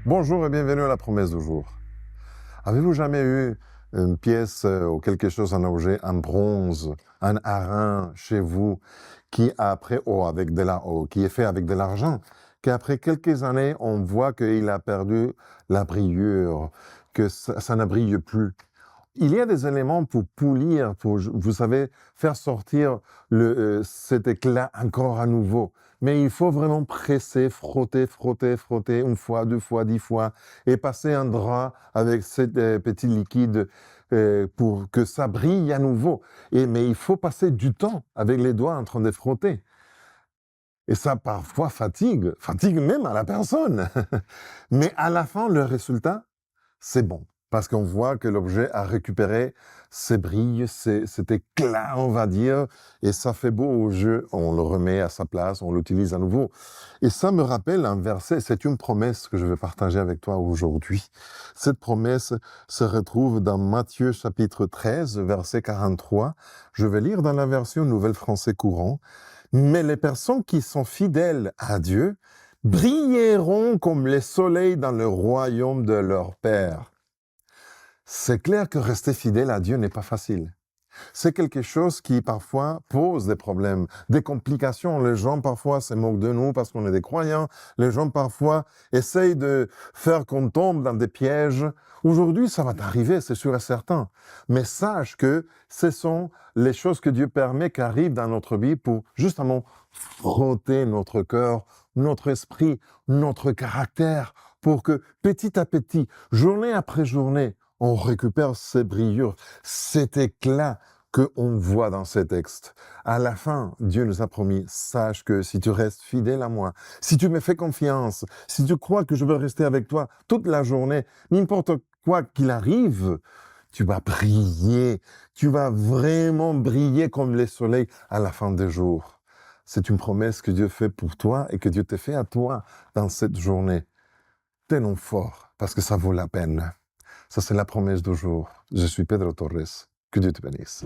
Bonjour et bienvenue à la promesse du jour. Avez-vous jamais eu une pièce ou quelque chose, un objet en bronze, un airain chez vous qui après, qui est fait avec de l'argent, qu'après quelques années, on voit qu'il a perdu la brillure, que ça ne brille plus. Il y a des éléments pour polir, pour, vous savez, faire sortir cet éclat encore à nouveau. Mais il faut vraiment presser, frotter, frotter, frotter, une fois, deux fois, 10 fois, et passer un drap avec ce petit liquide pour que ça brille à nouveau. Mais il faut passer du temps avec les doigts en train de frotter. Et ça, parfois, fatigue même à la personne. Mais à la fin, le résultat, c'est bon. Parce qu'on voit que l'objet a récupéré ses brilles, cet éclat, on va dire, et ça fait beau au jeu. On le remet à sa place, on l'utilise à nouveau. Et ça me rappelle un verset, c'est une promesse que je vais partager avec toi aujourd'hui. Cette promesse se retrouve dans Matthieu chapitre 13, verset 43. Je vais lire dans la version Nouvelle Français courant. Mais les personnes qui sont fidèles à Dieu brilleront comme les soleils dans le royaume de leur Père. C'est clair que rester fidèle à Dieu n'est pas facile. C'est quelque chose qui parfois pose des problèmes, des complications. Les gens parfois se moquent de nous parce qu'on est des croyants. Les gens parfois essayent de faire qu'on tombe dans des pièges. Aujourd'hui, ça va t'arriver, c'est sûr et certain. Mais sache que ce sont les choses que Dieu permet qui arrivent dans notre vie pour justement frotter notre cœur, notre esprit, notre caractère, pour que petit à petit, journée après journée, on récupère ces brillures, cet éclat qu'on voit dans ces textes. À la fin, Dieu nous a promis, sache que si tu restes fidèle à moi, si tu me fais confiance, si tu crois que je veux rester avec toi toute la journée, n'importe quoi qu'il arrive, tu vas briller, tu vas vraiment briller comme le soleil à la fin des jours. C'est une promesse que Dieu fait pour toi et que Dieu te fait à toi dans cette journée. Tenons fort, parce que ça vaut la peine. Ça, c'est la promesse du jour. Je suis Pedro Torres. Que Dieu te bénisse.